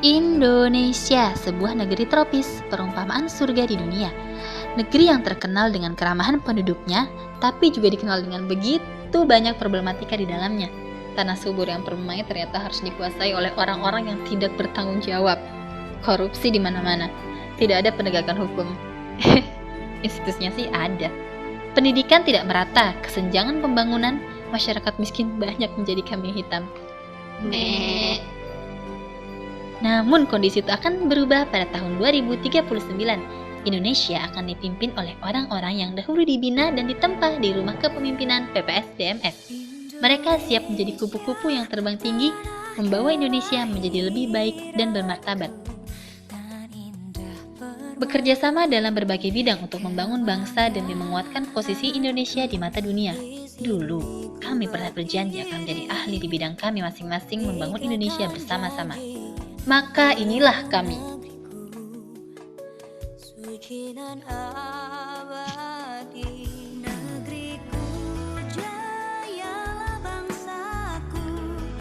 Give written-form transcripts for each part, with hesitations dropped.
Indonesia, sebuah negeri tropis, perumpamaan surga di dunia. Negeri yang terkenal dengan keramahan penduduknya, tapi juga dikenal dengan begitu banyak problematika di dalamnya. Tanah subur yang permai ternyata harus dikuasai oleh orang-orang yang tidak bertanggung jawab. Korupsi di mana-mana. Tidak ada penegakan hukum. Institusinya sih ada. Pendidikan tidak merata, kesenjangan pembangunan, masyarakat miskin banyak menjadi kambing hitam. Namun kondisi itu akan berubah pada tahun 2039. Indonesia akan dipimpin oleh orang-orang yang dahulu dibina dan ditempa di rumah kepemimpinan PPS DMS. Mereka siap menjadi kupu-kupu yang terbang tinggi, membawa Indonesia menjadi lebih baik dan bermartabat. Bekerja sama dalam berbagai bidang untuk membangun bangsa dan menguatkan posisi Indonesia di mata dunia. Dulu, kami pernah berjanji akan menjadi ahli di bidang kami masing-masing membangun Indonesia bersama-sama. Maka inilah kami.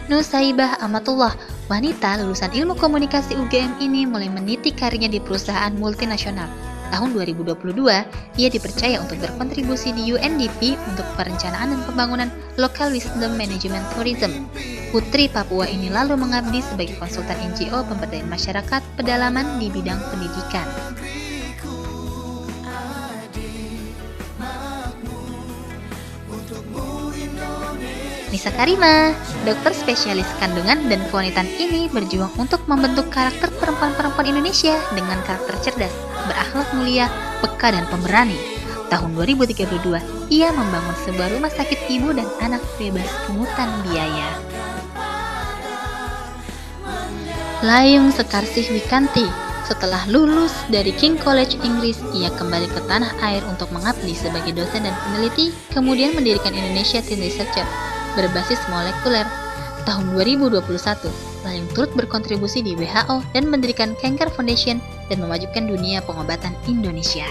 Nusaibah Amatullah, wanita lulusan ilmu komunikasi UGM ini mulai meniti karirnya di perusahaan multinasional. Tahun 2022, ia dipercaya untuk berkontribusi di UNDP untuk perencanaan dan pembangunan Local Wisdom Management Tourism. Putri Papua ini lalu mengabdi sebagai konsultan NGO pemberdayaan masyarakat pedalaman di bidang pendidikan. Nisa Karima, dokter spesialis kandungan dan kewanitaan ini berjuang untuk membentuk karakter perempuan-perempuan Indonesia dengan karakter cerdas, berakhlak mulia, peka dan pemberani. Tahun 2032, ia membangun sebuah rumah sakit ibu dan anak bebas pungutan biaya. Layung Sekarsih Wikanti, setelah lulus dari King College Inggris, ia kembali ke tanah air untuk mengabdi sebagai dosen dan peneliti, kemudian mendirikan Indonesia Teen Researcher berbasis molekuler. Tahun 2021, Layung turut berkontribusi di WHO dan mendirikan Cancer Foundation dan memajukan dunia pengobatan Indonesia.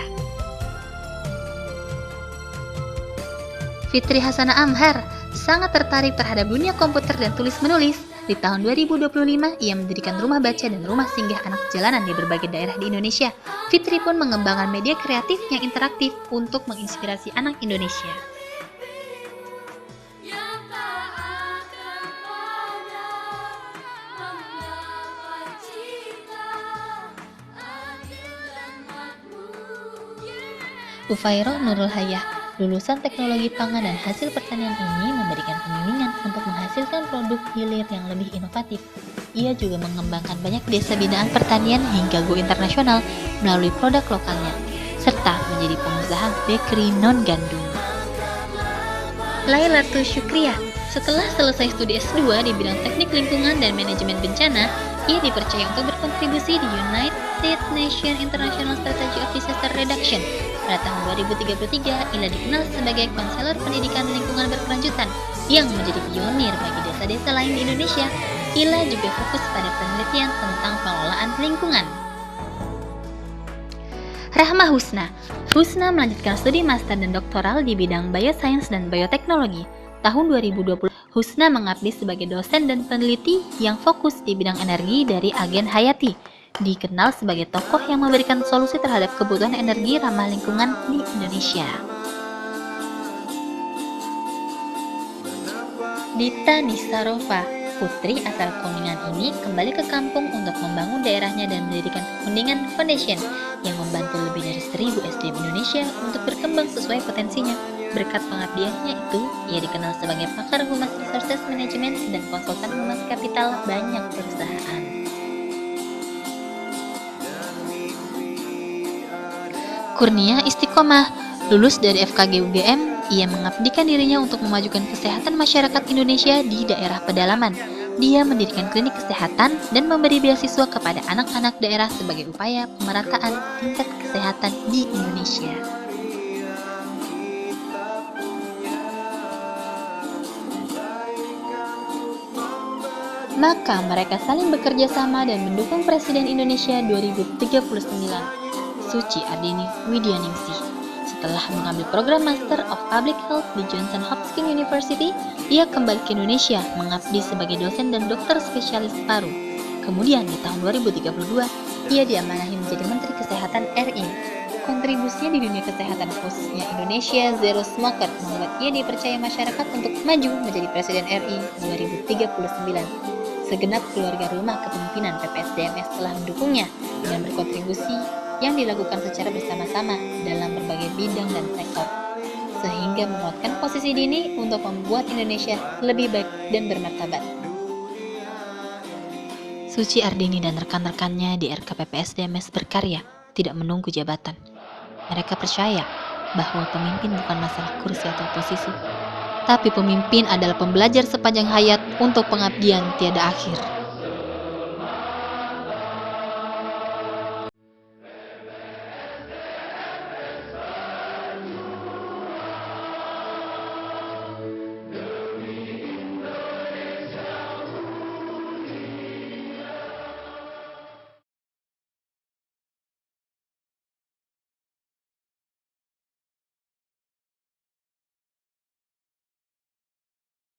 Fitri Hasanah Amhar sangat tertarik terhadap dunia komputer dan tulis-menulis. Di tahun 2025, ia mendirikan rumah baca dan rumah singgah anak jalanan di berbagai daerah di Indonesia. Fitri pun mengembangkan media kreatif yang interaktif untuk menginspirasi anak Indonesia. Ufairah Nurul Hayah, lulusan teknologi pangan dan hasil pertanian ini memberikan pembimbingan untuk menghasilkan produk hilir yang lebih inovatif. Ia juga mengembangkan banyak desa binaan pertanian hingga go internasional melalui produk lokalnya, serta menjadi pengusaha bakery non-gandum. Lailatul Syukriyah, setelah selesai studi S2 di bidang teknik lingkungan dan manajemen bencana, ia dipercaya untuk berkontribusi di United Nations International Strategy of Disaster Reduction. Pada tahun 2033, ia dikenal sebagai konselor pendidikan lingkungan berkelanjutan yang menjadi pionir bagi desa-desa lain di Indonesia. Ila juga fokus pada penelitian tentang pengelolaan lingkungan. Rahma Husna melanjutkan studi master dan doktoral di bidang bioscience dan bioteknologi. Tahun 2020, Husna mengabdi sebagai dosen dan peneliti yang fokus di bidang energi dari Agen Hayati. Dikenal sebagai tokoh yang memberikan solusi terhadap kebutuhan energi ramah lingkungan di Indonesia. Dita Nisarova, putri asal Kuningan ini kembali ke kampung untuk membangun daerahnya dan mendirikan Kuningan Foundation yang membantu lebih dari 1000 SDM Indonesia untuk berkembang sesuai potensinya. Berkat pengabdiannya itu, ia dikenal sebagai pakar Human Resources Management dan konsultan human capital banyak perusahaan. Kurnia Istiqomah, lulus dari FKG UGM, ia mengabdikan dirinya untuk memajukan kesehatan masyarakat Indonesia di daerah pedalaman. Dia mendirikan klinik kesehatan dan memberi beasiswa kepada anak-anak daerah sebagai upaya pemerataan tingkat kesehatan di Indonesia. Maka mereka saling bekerja sama dan mendukung Presiden Indonesia 2039. Suci Ardini Widyaningsih. Setelah mengambil program Master of Public Health di Johns Hopkins University, ia kembali ke Indonesia mengabdi sebagai dosen dan dokter spesialis paru. Kemudian di tahun 2032, ia diamanahi menjadi Menteri Kesehatan RI. Kontribusinya di dunia kesehatan khususnya Indonesia Zero Smoker membuat ia dipercaya masyarakat untuk maju menjadi Presiden RI 2039. Segenap keluarga rumah kepemimpinan PPSDMS telah mendukungnya dengan berkontribusi yang dilakukan secara bersama-sama dalam berbagai bidang dan sektor, sehingga menguatkan posisi dini untuk membuat Indonesia lebih baik dan bermartabat. Suci Ardini dan rekan-rekannya di RKPPSDMS berkarya, tidak menunggu jabatan. Mereka percaya bahwa pemimpin bukan masalah kursi atau posisi, tapi pemimpin adalah pembelajar sepanjang hayat untuk pengabdian tiada akhir.